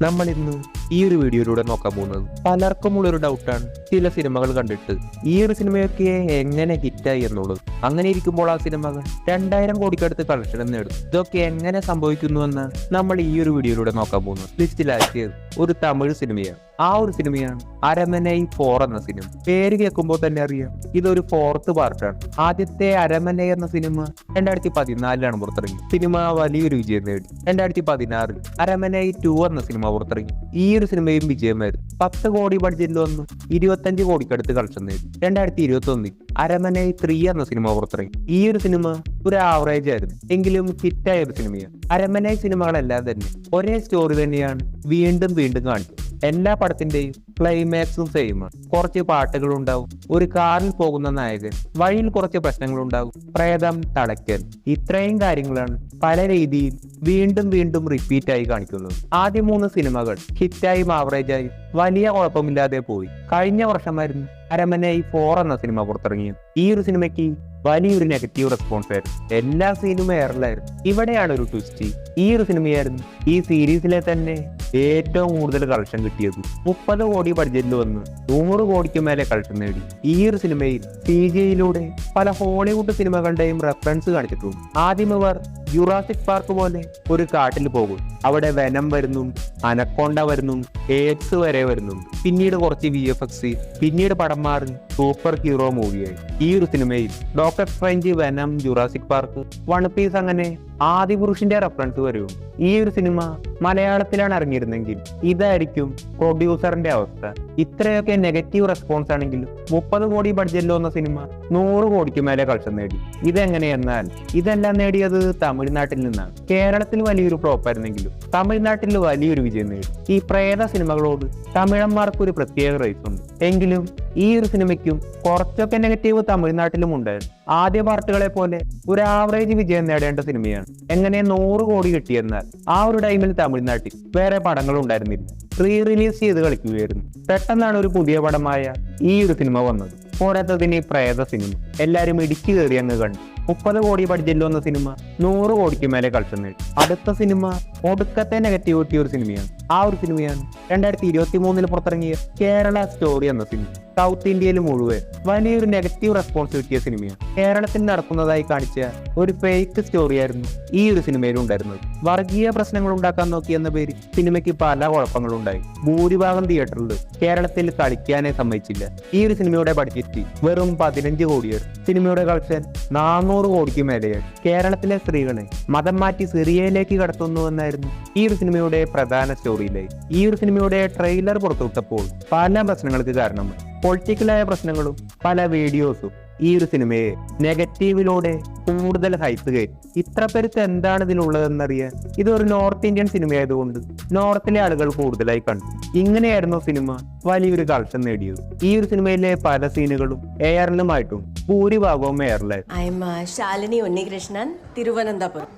നമ്മൾ ഇന്ന് ഈ ഒരു വീഡിയോയിലൂടെ നോക്കാൻ പോകുന്നത് പലർക്കും ഉള്ളൊരു ഡൗട്ടാണ്. ചില സിനിമകൾ കണ്ടിട്ട് ഈ ഒരു സിനിമയൊക്കെ എങ്ങനെ ഹിറ്റായി എന്നുള്ളത്. അങ്ങനെ ഇരിക്കുമ്പോൾ ആ സിനിമകൾ 2000 കോടിക്കടുത്ത് കളക്ഷൻ നേടും. ഇതൊക്കെ എങ്ങനെ സംഭവിക്കുന്നുവെന്ന് നമ്മൾ ഈ ഒരു വീഡിയോയിലൂടെ നോക്കാൻ പോകുന്നത്. ലിസ്റ്റിലാക്കിയത് ഒരു തമിഴ് സിനിമയാണ്. ആ ഒരു സിനിമയാണ് അരമനൈ 4 എന്ന സിനിമ. പേര് കേൾക്കുമ്പോൾ തന്നെ അറിയാം ഇതൊരു 4th പാർട്ടാണ്. ആദ്യത്തെ അരമന എന്ന സിനിമ 2014 പുറത്തിറങ്ങി. സിനിമ വലിയൊരു വിജയം നേടി. 2016 അരമനൈ 2 എന്ന സിനിമ പുറത്തിറങ്ങി. ഈ ഒരു സിനിമയും വിജയമായിരുന്നു. 10 കോടി ബഡ്ജറ്റിൽ വന്നു 25 കോടിക്കടുത്ത് കളക്ഷൻ നേടി. 2021 അരമനൈ 3 എന്ന സിനിമ പുറത്തിറങ്ങി. ഈ ഒരു സിനിമ ഒരു ആവറേജ് ആയിരുന്നു, എങ്കിലും ഹിറ്റായ ഒരു സിനിമയാണ്. അരമനൈ സിനിമകളെല്ലാം തന്നെ ഒരേ സ്റ്റോറി തന്നെയാണ് വീണ്ടും വീണ്ടും കാണിക്കുന്നത്. എല്ലാ പടത്തിന്റെയും ക്ലൈമാക്സും സെയിമാണ്. കുറച്ച് പാട്ടുകൾ ഉണ്ടാവും, ഒരു കാറിൽ പോകുന്ന നായകൻ, വഴിയിൽ കുറച്ച് പ്രശ്നങ്ങൾ ഉണ്ടാവും, പ്രേതം, തളയ്ക്കൽ, ഇത്രയും കാര്യങ്ങളാണ് പല രീതിയിൽ വീണ്ടും വീണ്ടും റിപ്പീറ്റ് ആയി കാണിക്കുന്നത്. ആദ്യ 3 സിനിമകൾ ഹിറ്റായും ആവറേജായും വലിയ കുഴപ്പമില്ലാതെ പോയി. കഴിഞ്ഞ വർഷമായിരുന്നു അരമനൈ 4 എന്ന സിനിമ പുറത്തിറങ്ങിയത്. ഈ ഒരു സിനിമയ്ക്ക് വലിയൊരു നെഗറ്റീവ് റെസ്പോൺസ് ആയിരുന്നു. എല്ലാ സീനും എയറിലായിരുന്നു. ഇവിടെയാണ് ഒരു ട്വിസ്റ്റ്. ഈ ഒരു സിനിമയായിരുന്നു ഈ സീരീസിലെ തന്നെ ഏറ്റവും കൂടുതൽ കളക്ഷൻ കിട്ടിയത്. 30 കോടി ബഡ്ജറ്റിൽ വന്ന് 100 കോടിക്ക് മേലെ കളക്ഷൻ നേടി. ഈ ഒരു സിനിമയിൽ CGI-യിലൂടെ പല ഹോളിവുഡ് സിനിമകളുടെയും റെഫറൻസ് കാണിച്ചിട്ടുണ്ട്. ആദ്യം ഇവർ ജുറാസിക് പാർക്ക് പോലെ ഒരു കാട്ടിൽ പോകും. അവിടെ വെനം വരുന്നു, അനക്കോണ്ട വരുന്നു, എക്സ് വരെ വരുന്നുണ്ട്. പിന്നീട് കുറച്ച് VFX, പിന്നീട് പടം മാറി സൂപ്പർ ഹീറോ മൂവിയായി. ഈ ഒരു സിനിമയിൽ Doctor Strange, Venom, Jurassic Park, One Piece അങ്ങനെ ആദിപുരുഷിന്റെ റെഫറൻസ് വരും. ഈ ഒരു സിനിമ മലയാളത്തിലാണ് ഇറങ്ങിയിരുന്നെങ്കിൽ ഇതായിരിക്കും പ്രൊഡ്യൂസറിന്റെ അവസ്ഥ. ഇത്രയൊക്കെ നെഗറ്റീവ് റെസ്പോൺസ് ആണെങ്കിലും 30 കോടി ബഡ്ജറ്റിൽ വന്ന സിനിമ 100 കോടിക്ക് മേലെ കളക്ഷൻ നേടി. ഇതെങ്ങനെയെന്നാൽ ഇതെല്ലാം നേടിയത് തമിഴ്നാട്ടിൽ നിന്നാണ്. കേരളത്തിൽ വലിയൊരു ഫ്ലോപ്പ് ആയിരുന്നെങ്കിലും തമിഴ്നാട്ടിൽ വലിയൊരു വിജയം നേടി. ഈ പ്രേത സിനിമകളോട് തമിഴന്മാർക്ക് ഒരു പ്രത്യേക റേസ് ഉണ്ട്. എങ്കിലും ഈ ഒരു സിനിമയ്ക്കും കുറച്ചൊക്കെ നെഗറ്റീവ് തമിഴ്നാട്ടിലും ഉണ്ടായിരുന്നു. ആദ്യ പാർട്ടുകളെ പോലെ ഒരു ആവറേജ് വിജയം നേടേണ്ട സിനിമയാണ്. എങ്ങനെ 100 കോടി കിട്ടിയെന്നാൽ ആ ഒരു ടൈമിൽ തമിഴ്നാട്ടിൽ വേറെ പടങ്ങൾ ഉണ്ടായിരുന്നില്ല. റിലീസ് ചെയ്ത് കളിക്കുകയായിരുന്നു. പെട്ടെന്നാണ് ഒരു പുതിയ പടമായ ഈ ഒരു സിനിമ വന്നത്. പോരാത്തതിന് പ്രേത സിനിമ എല്ലാരും ഇടിച്ചു കയറി അങ്ങ് കണ്ടു. 30 കോടി ബഡ്ജറ്റിൽ വന്ന സിനിമ 100 കോടിക്ക് മേലെ കളക്ഷൻ നേടി. അടുത്ത സിനിമ ഒടുക്കത്തെ നെഗറ്റീവ് കിട്ടിയ ഒരു സിനിമയാണ്. ആ ഒരു സിനിമയാണ് 2023 പുറത്തിറങ്ങിയ കേരള സ്റ്റോറി എന്ന സിനിമ. സൗത്ത് ഇന്ത്യയിൽ മുഴുവൻ വലിയൊരു നെഗറ്റീവ് റെസ്പോൺസ് കിട്ടിയ സിനിമയാണ്. കേരളത്തിൽ നടക്കുന്നതായി കാണിച്ച ഒരു ഫേക്ക് സ്റ്റോറിയായിരുന്നു ഈ ഒരു സിനിമയിൽ ഉണ്ടായിരുന്നത്. വർഗീയ പ്രശ്നങ്ങൾ ഉണ്ടാക്കാൻ നോക്കിയെന്ന പേരിൽ സിനിമയ്ക്ക് പല കുഴപ്പങ്ങളുണ്ടായി. ഭൂരിഭാഗം തിയേറ്ററിൽ കേരളത്തിൽ കളിക്കാനേ സമ്മതിച്ചില്ല. ഈ ഒരു സിനിമയുടെ ബഡ്ജറ്റ് വെറും 15 കോടിയായിരുന്നു. സിനിമയുടെ കളക്ഷൻ 400 കോടിക്ക് മേലെയാണ്. കേരളത്തിലെ സ്ത്രീകളെ മതം മാറ്റി സിറിയയിലേക്ക് കടത്തുന്നു എന്നായിരുന്നു ഈ ഒരു സിനിമയുടെ പ്രധാന സ്റ്റോറിയിലായി. ഈ ഒരു സിനിമയുടെ ട്രെയിലർ പുറത്തുവിട്ടപ്പോൾ പല പ്രശ്നങ്ങൾക്ക് കാരണമായി. പൊളിറ്റിക്കലായ പ്രശ്നങ്ങളും പല വീഡിയോസും ഈ ഒരു സിനിമയെ നെഗറ്റീവിലൂടെ കൂടുതൽ ഹൈപ്പ് കയറ്റി. ഇത്ര പെരുത്ത് എന്താണ് ഇതിലുള്ളതെന്നറിയാൻ ഇതൊരു നോർത്ത് ഇന്ത്യൻ സിനിമയായതുകൊണ്ട് നോർത്തിലെ ആളുകൾ കൂടുതലായി കണ്ടു. ഇങ്ങനെയായിരുന്നു സിനിമ വലിയൊരു കളക്ഷൻ നേടിയത്. ഈ ഒരു സിനിമയിലെ പല സീനുകളും എയറിലുമായിട്ടും ഭൂരിഭാഗവും എയറിലായിരുന്നു. ശാലിനി ഉണ്ണികൃഷ്ണൻ, തിരുവനന്തപുരം.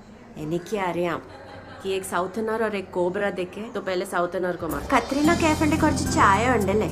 എനിക്ക് അറിയാം कि एक साउथनर और एक कोबरा देखे तो पहले साउथनर को मार. कतरीना कैफ ന്റെ കുറച്ച് ചായ ഉണ്ടല്ലേ.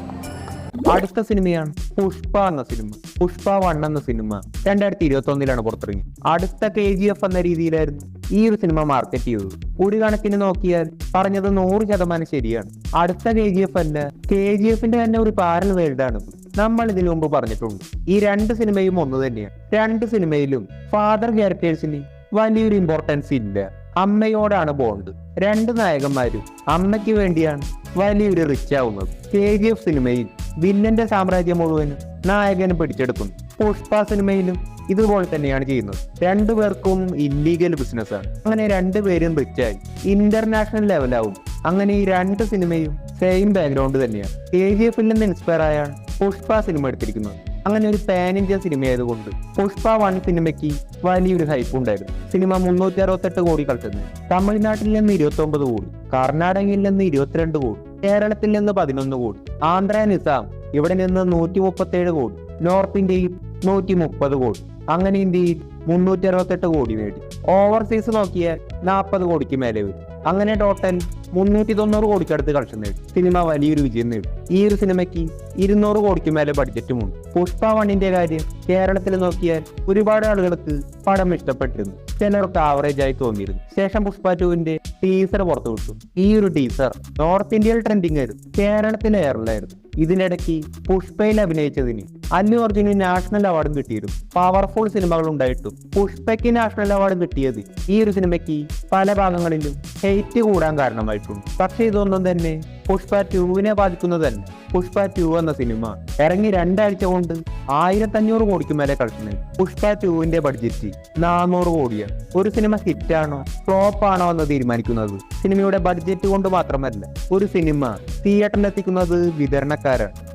അടുത്ത സിനിമയാണ് പുഷ്പ എന്ന സിനിമ. പുഷ്പ 1 എന്ന സിനിമ 2021 പുറത്തിറങ്ങി. അടുത്ത KGF എന്ന രീതിയിലായിരുന്നു ഈ ഒരു സിനിമ മാർക്കറ്റ് ചെയ്തത്. ഒരു കണക്കിന് നോക്കിയാൽ പറഞ്ഞത് 100% ശരിയാണ്. അടുത്ത KGF അല്ല, KGF-ന്റെ തന്നെ ഒരു പാരൽ വേൾഡാണ്. നമ്മൾ ഇതിനു മുമ്പ് പറഞ്ഞിട്ടുണ്ട് ഈ 2 സിനിമയും ഒന്ന് തന്നെയാണ്. 2 സിനിമയിലും ഫാദർ ക്യാരക്ടേഴ്സിന് വലിയൊരു ഇമ്പോർട്ടൻസ് ഇല്ല. അമ്മയോടാണ് ബോണ്ട്. 2 നായകന്മാരും അമ്മയ്ക്ക് വേണ്ടിയാണ് വലിയൊരു റിച്ച് ആവുന്നത്. KGF സിനിമയിൽ വില്ലന്റെ സാമ്രാജ്യം മുഴുവനും നായകന് പിടിച്ചെടുക്കുന്നു. പുഷ്പ സിനിമയിലും ഇതുപോലെ തന്നെയാണ് ചെയ്യുന്നത്. 2 പേർക്കും ഇല്ലീഗൽ ബിസിനസ്സാണ്. അങ്ങനെ 2 പേരും റിച്ചായി ഇന്റർനാഷണൽ ലെവലാവും. അങ്ങനെ ഈ 2 സിനിമയും സെയിം ബാക്ക്ഗ്രൗണ്ട് തന്നെയാണ്. KGF-ൽ നിന്ന് ഇൻസ്പയർ ആയാണ് പുഷ്പ സിനിമ എടുത്തിരിക്കുന്നത്. അങ്ങനെ ഒരു പാൻ ഇന്ത്യ സിനിമ ആയതുകൊണ്ട് പുഷ്പ 1 സിനിമയ്ക്ക് വലിയൊരു ഹൈപ്പ് ഉണ്ടായിരുന്നു. സിനിമ 368 കോടി കളക്ഷൻ. തമിഴ്നാട്ടിൽ നിന്ന് 29 കോടി, കർണാടകയിൽ നിന്ന് 22 കോടി, കേരളത്തിൽ നിന്ന് 11 കോടി, ആന്ധ്ര നിസാം ഇവിടെ നിന്ന് 137 കോടി, നോർത്ത് ഇന്ത്യയിൽ 130 കോടി. അങ്ങനെ ഇന്ത്യയിൽ 368 കോടി നേടി. ഓവർസീസ് നോക്കിയാൽ 40 കോടിക്ക് മേലെ വരും. അങ്ങനെ ടോട്ടൽ 390 കോടിക്കടുത്ത് കളക്ഷൻ നേടി. സിനിമ വലിയൊരു വിജയം നേടി. ഈ ഒരു സിനിമയ്ക്ക് 200 കോടിക്ക് മേലെ ബഡ്ജറ്റുമുണ്ട്. പുഷ്പ 1ന്റെ കാര്യം കേരളത്തിൽ നോക്കിയാൽ ഒരുപാട് ആളുകൾക്ക് പടം ഇഷ്ടപ്പെട്ടിരുന്നു. ചിലർക്ക് ആവറേജ് ആയി തോന്നിയിരുന്നു. ശേഷം പുഷ്പ 2ന്റെ ടീസർ പുറത്തുവിട്ടു. ഈ ഒരു ടീസർ നോർത്ത് ഇന്ത്യയിൽ ട്രെൻഡിങ് ആയിരുന്നു, കേരളത്തിൽ എയറിലായിരുന്നു. ഇതിനിടയ്ക്ക് പുഷ്പയിൽ അഭിനയിച്ചതിന് അല്ലു അർജുന് നാഷണൽ അവാർഡും കിട്ടിയിരുന്നു. പവർഫുൾ സിനിമകൾ ഉണ്ടായിട്ടും പുഷ്പയ്ക്ക് നാഷണൽ അവാർഡ് കിട്ടിയത് ഈ ഒരു സിനിമയ്ക്ക് പല ഭാഗങ്ങളിലും ഹെയ്റ്റ് കൂടാൻ കാരണമായിട്ടുണ്ട്. പക്ഷെ ഇതൊന്നും തന്നെ പുഷ്പ 2വിനെ ബാധിക്കുന്നതല്ല. പുഷ്പ 2 എന്ന സിനിമ ഇറങ്ങി 2 ആഴ്ച കൊണ്ട് 1500 കോടിക്ക് മേലെ കളക്ഷൻ നേടി. പുഷ്പ 2വിന്റെ ബഡ്ജറ്റ് 400 കോടിയാണ്. ഒരു സിനിമ ഹിറ്റാണോ ഫ്ലോപ്പ് ആണോ എന്ന് തീരുമാനിക്കുന്നത് സിനിമയുടെ ബഡ്ജറ്റ് കൊണ്ട് മാത്രമല്ല. ഒരു സിനിമ തിയേറ്ററിൽ എത്തിക്കുന്നത് വിതരണക്കാരാണ്.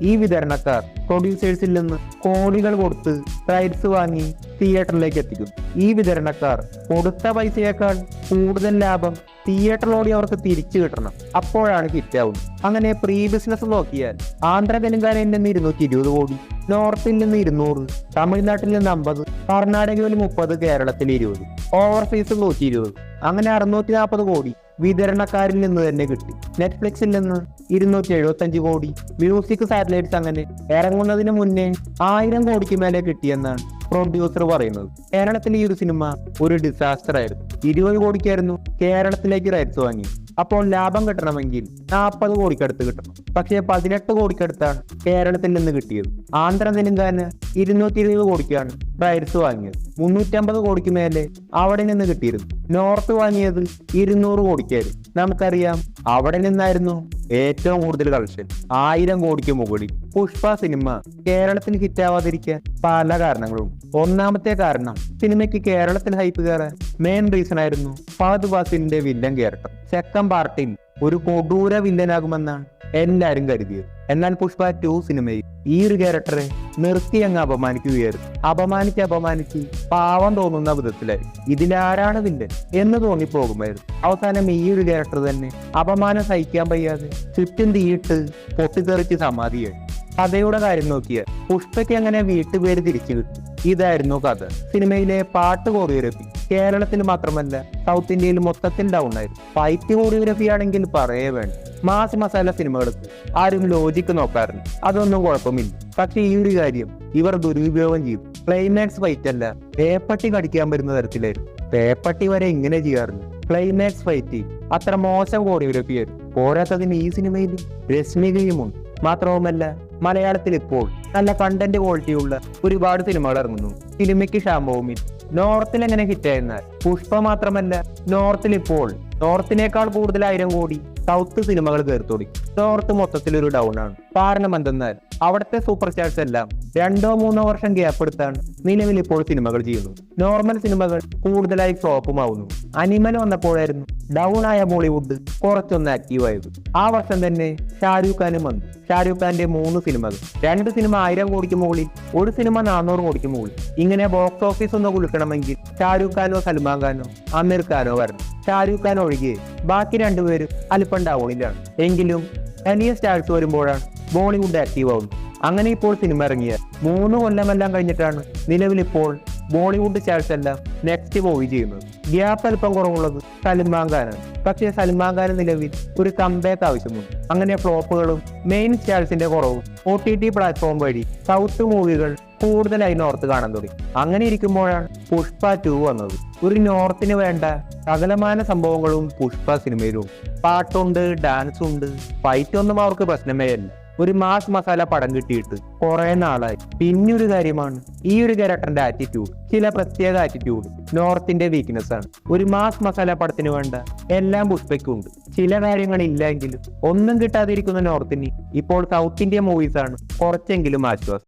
ഈ വിതരണക്കാർ പ്രൊഡ്യൂസേഴ്സിൽ നിന്ന് കോടികൾ കൊടുത്ത് റൈറ്റ്സ് വാങ്ങി തിയേറ്ററിലേക്ക് എത്തിക്കുന്നു. ഈ വിതരണക്കാർ കൊടുത്ത പൈസയേക്കാൾ കൂടുതൽ ലാഭം തിയേറ്ററിലോടി അവർക്ക് തിരിച്ചു കിട്ടണം. അപ്പോഴാണ് ഹിറ്റാവുന്നത്. അങ്ങനെ പ്രീ ബിസിനസ് നോക്കിയാൽ ആന്ധ്ര തെലുങ്കാനയിൽ നിന്ന് 220 കോടി, നോർത്തിൽ നിന്ന് 200, തമിഴ്നാട്ടിൽ നിന്ന് 50, കർണാടകയിൽ 30, കേരളത്തിൽ 20, ഓവർസീസ് 120. അങ്ങനെ 640 കോടി വിതരണക്കാരിൽ നിന്ന് തന്നെ കിട്ടി. നെറ്റ്ഫ്ലിക്സിൽ നിന്ന് 275 കോടി, മ്യൂസിക് സാറ്റലൈറ്റ്സ് അങ്ങനെ ഇറങ്ങുന്നതിന് മുന്നേ 1000 കോടിക്ക് മേലെ കിട്ടിയെന്നാണ് പ്രൊഡ്യൂസർ പറയുന്നത്. കേരളത്തിൽ ഈ ഒരു സിനിമ ഒരു ഡിസാസ്റ്റർ ആയിരുന്നു. 20 കോടിക്കായിരുന്നു കേരളത്തിലേക്ക് റൈറ്റ്സ് വാങ്ങി. അപ്പോൾ ലാഭം കിട്ടണമെങ്കിൽ 40 കോടിക്കടുത്ത് കിട്ടണം. പക്ഷേ 18 കോടിക്കടുത്താണ് കേരളത്തിൽ നിന്ന് കിട്ടിയത്. ആന്ധ്ര തെലുങ്കാന 220 കോടിക്കാണ് റൈറ്റ്സ് വാങ്ങിയത്. 350 കോടിക്ക് മേലെ അവിടെ നിന്ന് കിട്ടിയിരുന്നു. നോർത്ത് വാങ്ങിയത് 200 കോടിക്കായിരുന്നു. നമുക്കറിയാം അവിടെ നിന്നായിരുന്നു ഏറ്റവും കൂടുതൽ കളക്ഷൻ, 1000 കോടിക്ക് മുകളിൽ. പുഷ്പ സിനിമ കേരളത്തിൽ ഹിറ്റാവാതിരിക്കാൻ പല കാരണങ്ങളും. ഒന്നാമത്തെ കാരണം സിനിമയ്ക്ക് കേരളത്തിൽ ഹൈപ്പ് കയറാൻ മെയിൻ റീസൺ ആയിരുന്നു ഫഹദ് ഫാസിലിന്റെ വില്ലൻ ക്യാരക്ടർ. സെക്കൻഡ് പാർട്ടിൽ ഒരു കൊടൂര വില്ലനാകുമെന്നാണ് എല്ലാരും കരുതിയത്. എന്നാൽ പുഷ്പ 2 സിനിമയിൽ ഈ ഒരു ക്യാരക്ടറെ നിർത്തി അങ്ങ് അപമാനിക്കുകയായിരുന്നു. അപമാനിച്ച് പാവം തോന്നുന്ന വിധത്തിലായി. ഇതിലാരാണ് വില്ലൻ എന്ന് തോന്നിപ്പോകുമായിരുന്നു. അവസാനം ഈ ഒരു ക്യാരക്ടർ തന്നെ അപമാനം സഹിക്കാൻ വയ്യാതെ ചുറ്റും തീയിട്ട് പൊട്ടിത്തെറിച്ച് സമാധിയായി. കഥയുടെ കാര്യം നോക്കിയാൽ പുഷ്പയ്ക്ക് അങ്ങനെ വീട്ടുപേര് തിരിച്ചു കിട്ടി. ഇതായിരുന്നു കഥ. സിനിമയിലെ പാട്ട് കോറിയോഗ്രഫി കേരളത്തിൽ മാത്രമല്ല സൗത്ത് ഇന്ത്യയിൽ മൊത്തത്തിൽ ഡൗൺ ആയിരുന്നു. ഫൈറ്റ് കോറിയോഗ്രഫി ആണെങ്കിൽ പറയേ വേണ്ട. മാസ് മസാല സിനിമകൾക്ക് ആരും ലോജിക്ക് നോക്കാറില്ല, അതൊന്നും കുഴപ്പമില്ല. പക്ഷെ ഈ ഒരു കാര്യം ഇവർ ദുരുപയോഗം ചെയ്തു. ക്ലൈമാക്സ് ഫൈറ്റ് അല്ല, പേപ്പട്ടി കടിക്കാൻ വരുന്ന തരത്തിലായിരുന്നു. പേപ്പട്ടി വരെ ഇങ്ങനെ ചെയ്യാറുണ്ട്. ക്ലൈമാക്സ് ഫൈറ്റ് അത്ര മോശം കോറിയോഗ്രഫി ആയിരുന്നു. പോരാത്തതിന് ഈ സിനിമയിൽ രശ്മികയുമുണ്ട്. മാത്രവുമല്ല മലയാളത്തിൽ ഇപ്പോൾ നല്ല കണ്ടന്റ് ക്വാളിറ്റി ഉള്ള ഒരുപാട് സിനിമകൾ ഇറങ്ങുന്നു. സിനിമയ്ക്ക് ക്ഷാമവുമില്ല. നോർത്തിൽ എങ്ങനെ ഹിറ്റായിരുന്നാൽ പുഷ്പ മാത്രമല്ല, നോർത്തിൽ ഇപ്പോൾ നോർത്തിനേക്കാൾ കൂടുതൽ 1000 കോടി സൗത്ത് സിനിമകൾ കയറി. നോർത്ത് മൊത്തത്തിൽ ഒരു ഡൗൺ ആണ്. കാരണം എന്തെന്നാൽ അവിടുത്തെ സൂപ്പർ സ്റ്റാർസ് എല്ലാം 2-3 വർഷം ഗ്യാപ്പ് എടുത്താണ് നിലവിൽ ഇപ്പോൾ സിനിമകൾ ചെയ്യുന്നു. നോർമൽ സിനിമകൾ കൂടുതലായി ഫ്ലോപ്പുമാവുന്നു. അനിമൽ വന്നപ്പോഴായിരുന്നു ഡൗൺ ആയ ബോളിവുഡ് കുറച്ചൊന്ന് ആക്റ്റീവ് ആയത്. ആ വർഷം തന്നെ ഷാരൂഖ് ഖാനും വന്നു. ഷാരൂഖ് ഖാന്റെ 3 സിനിമകൾ, 2 സിനിമ 1000 കോടിക്ക് മുകളിൽ, 1 സിനിമ 400 കോടിക്ക് മുകളിൽ. ഇങ്ങനെ ബോക്സ് ഓഫീസ് ഒന്ന് കുളിക്കണമെങ്കിൽ ഷാരൂഖ് ഖാനോ സൽമാൻ ഖാനോ ആമിർ ഖാനോ വരണം. ഷാരൂഖ് ഖാൻ ഒഴികെ ബാക്കി 2 പേരും അല്പം ഡൗണിലാണ്. എങ്കിലും വലിയ സ്റ്റാർസ് വരുമ്പോഴാണ് ബോളിവുഡ് ആക്റ്റീവ് ആവുന്നത്. അങ്ങനെ ഇപ്പോൾ സിനിമ ഇറങ്ങിയ 3 കൊല്ലമെല്ലാം കഴിഞ്ഞിട്ടാണ് നിലവിലിപ്പോൾ ബോളിവുഡ് സ്റ്റാർസ് എല്ലാം നെക്സ്റ്റ് മൂവി ചെയ്യുന്നത്. ഗ്യാപ്പ് അല്പം കുറവുള്ളത് സൽമാൻ ഖാനാണ്. പക്ഷേ സൽമാൻ ഖാൻ നിലവിൽ ഒരു കംബാക്ക് ആവശ്യമുണ്ട്. അങ്ങനെ ഫ്ലോപ്പുകളും മെയിൻ സ്റ്റാർസിന്റെ കുറവും OTT പ്ലാറ്റ്ഫോം വഴി സൗത്ത് മൂവികൾ കൂടുതലായി നോർത്ത് കാണാൻ തുടങ്ങി. അങ്ങനെ ഇരിക്കുമ്പോഴാണ് പുഷ്പ 2 വന്നത്. ഒരു നോർത്തിന് വേണ്ട സകലമാന സംഭവങ്ങളും പുഷ്പ സിനിമയിലും. പാട്ടുണ്ട്, ഡാൻസ് ഉണ്ട്, ഫൈറ്റ് ഒന്നും അവർക്ക് പ്രശ്നമേ അല്ല. ഒരു മാസ് മസാല പടം കിട്ടിയിട്ട് കുറെ നാളായി. പിന്നൊരു കാര്യമാണ് ഈ ഒരു ക്യാരക്ടറിന്റെ ആറ്റിറ്റ്യൂഡ്. ചില പ്രത്യേക ആറ്റിറ്റ്യൂഡ് നോർത്തിന്റെ വീക്ക്നെസ് ആണ്. ഒരു മാസ് മസാല പടത്തിന് വേണ്ട എല്ലാം പുഷ്പയ്ക്കുണ്ട്. ചില കാര്യങ്ങൾ ഇല്ലെങ്കിലും ഒന്നും കിട്ടാതിരിക്കുന്ന നോർത്തിന് ഇപ്പോൾ സൗത്ത് ഇന്ത്യ മൂവീസ് ആണ് കുറച്ചെങ്കിലും ആശ്വാസം.